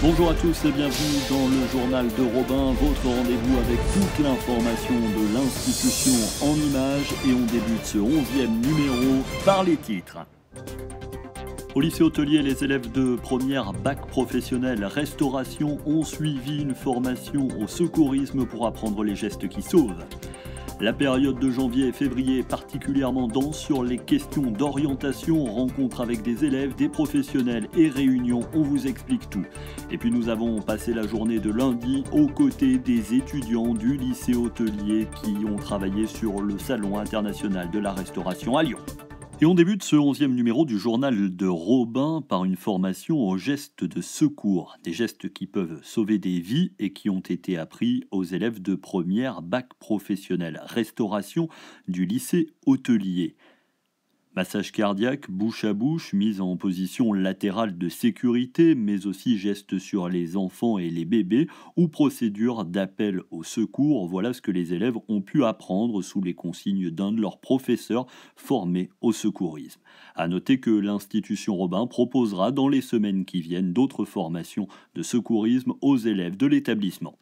Bonjour à tous et bienvenue dans le journal de Robin, votre rendez-vous avec toute l'information de l'institution en images, et on débute ce 11e numéro par les titres. Au lycée hôtelier, les élèves de première bac professionnel restauration ont suivi une formation au secourisme pour apprendre les gestes qui sauvent. La période de janvier et février est particulièrement dense sur les questions d'orientation, rencontres avec des élèves, des professionnels et réunions, on vous explique tout. Et puis nous avons passé la journée de lundi aux côtés des étudiants du lycée hôtelier qui ont travaillé sur le Salon international de la restauration à Lyon. Et on débute ce 11e numéro du journal de Robin par une formation aux gestes de secours. Des gestes qui peuvent sauver des vies et qui ont été appris aux élèves de première bac professionnel restauration du lycée hôtelier. Massage cardiaque, bouche à bouche, mise en position latérale de sécurité, mais aussi gestes sur les enfants et les bébés ou procédure d'appel au secours. Voilà ce que les élèves ont pu apprendre sous les consignes d'un de leurs professeurs formés au secourisme. À noter que l'institution Robin proposera dans les semaines qui viennent d'autres formations de secourisme aux élèves de l'établissement.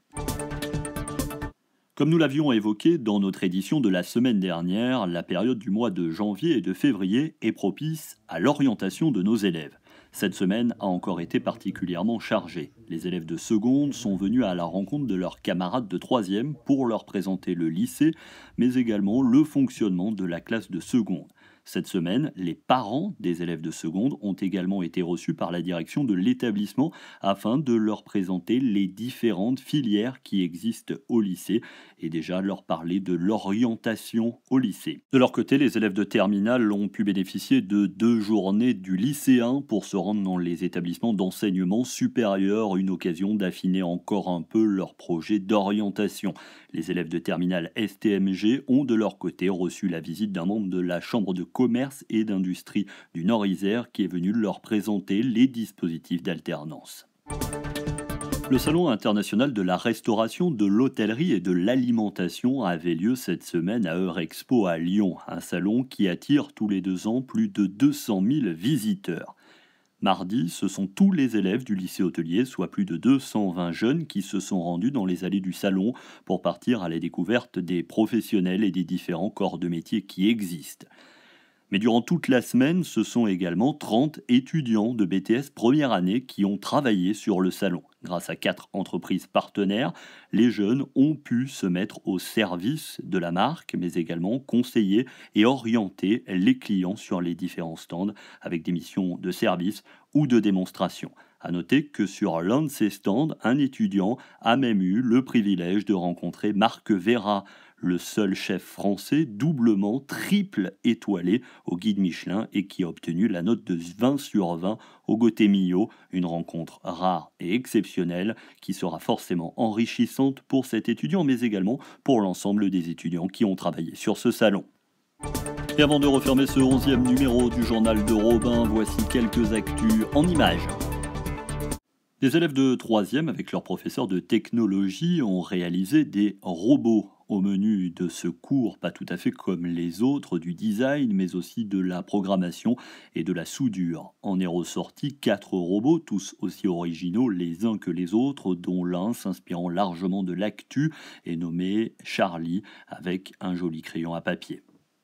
Comme nous l'avions évoqué dans notre édition de la semaine dernière, la période du mois de janvier et de février est propice à l'orientation de nos élèves. Cette semaine a encore été particulièrement chargée. Les élèves de seconde sont venus à la rencontre de leurs camarades de troisième pour leur présenter le lycée, mais également le fonctionnement de la classe de seconde. Cette semaine, les parents des élèves de seconde ont également été reçus par la direction de l'établissement afin de leur présenter les différentes filières qui existent au lycée et déjà leur parler de l'orientation au lycée. De leur côté, les élèves de terminale ont pu bénéficier de 2 journées du lycéen pour se rendre dans les établissements d'enseignement supérieur, une occasion d'affiner encore un peu leur projet d'orientation. Les élèves de terminale STMG ont de leur côté reçu la visite d'un membre de la chambre de commerce et d'industrie du Nord-Isère qui est venu leur présenter les dispositifs d'alternance. Le Salon international de la restauration, de l'hôtellerie et de l'alimentation avait lieu cette semaine à Eurexpo à Lyon, un salon qui attire tous les 2 ans plus de 200 000 visiteurs. Mardi, ce sont tous les élèves du lycée hôtelier, soit plus de 220 jeunes, qui se sont rendus dans les allées du salon pour partir à la découverte des professionnels et des différents corps de métier qui existent. Mais durant toute la semaine, ce sont également 30 étudiants de BTS première année qui ont travaillé sur le salon. Grâce à 4 entreprises partenaires, les jeunes ont pu se mettre au service de la marque, mais également conseiller et orienter les clients sur les différents stands avec des missions de service ou de démonstration. À noter que sur l'un de ces stands, un étudiant a même eu le privilège de rencontrer Marc Vera, le seul chef français doublement triple étoilé au guide Michelin et qui a obtenu la note de 20 sur 20 au Gotemillo, une rencontre rare et exceptionnelle qui sera forcément enrichissante pour cet étudiant, mais également pour l'ensemble des étudiants qui ont travaillé sur ce salon. Et avant de refermer ce 11e numéro du journal de Robin, voici quelques actus en images. Les élèves de 3e, avec leur professeur de technologie, ont réalisé des robots. Au menu de ce cours, pas tout à fait comme les autres, du design, mais aussi de la programmation et de la soudure. En est ressorti 4 robots, tous aussi originaux les uns que les autres, dont l'un s'inspirant largement de l'actu et nommé Charlie, avec un joli crayon à papier.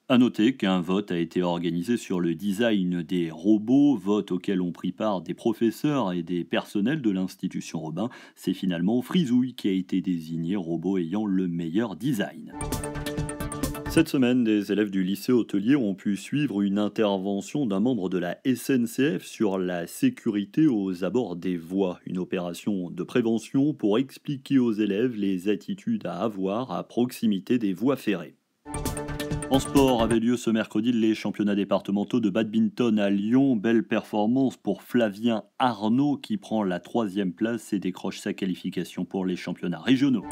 À noter qu'un vote a été organisé sur le design des robots, vote auquel ont pris part des professeurs et des personnels de l'institution Robin. C'est finalement Frisouille qui a été désigné robot ayant le meilleur design. Cette semaine, des élèves du lycée hôtelier ont pu suivre une intervention d'un membre de la SNCF sur la sécurité aux abords des voies. Une opération de prévention pour expliquer aux élèves les attitudes à avoir à proximité des voies ferrées. En sport, avaient lieu ce mercredi les championnats départementaux de badminton à Lyon. Belle performance pour Flavien Arnaud qui prend la 3e place et décroche sa qualification pour les championnats régionaux.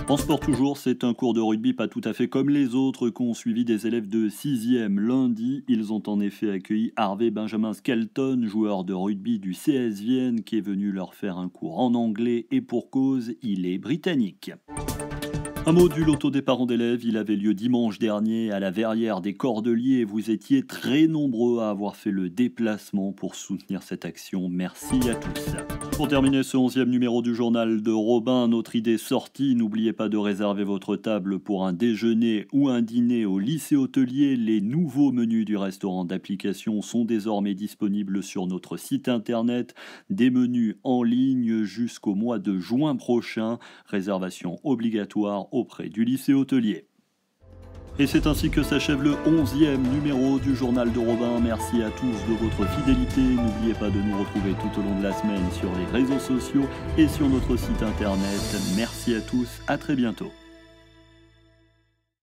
En sport toujours, c'est un cours de rugby pas tout à fait comme les autres qu'ont suivi des élèves de 6e lundi. Ils ont en effet accueilli Harvey Benjamin Skelton, joueur de rugby du CS Vienne, qui est venu leur faire un cours en anglais et pour cause, il est britannique. Un mot du loto des parents d'élèves, il avait lieu dimanche dernier à la Verrière des Cordeliers. Vous étiez très nombreux à avoir fait le déplacement pour soutenir cette action. Merci à tous. Pour terminer ce 11e numéro du journal de Robin, notre idée sortie, n'oubliez pas de réserver votre table pour un déjeuner ou un dîner au lycée hôtelier. Les nouveaux menus du restaurant d'application sont désormais disponibles sur notre site internet. Des menus en ligne jusqu'au mois de juin prochain. Réservation obligatoire auprès du lycée hôtelier. Et c'est ainsi que s'achève le 11e numéro du journal de Robin. Merci à tous de votre fidélité. N'oubliez pas de nous retrouver tout au long de la semaine sur les réseaux sociaux et sur notre site internet. Merci à tous, à très bientôt.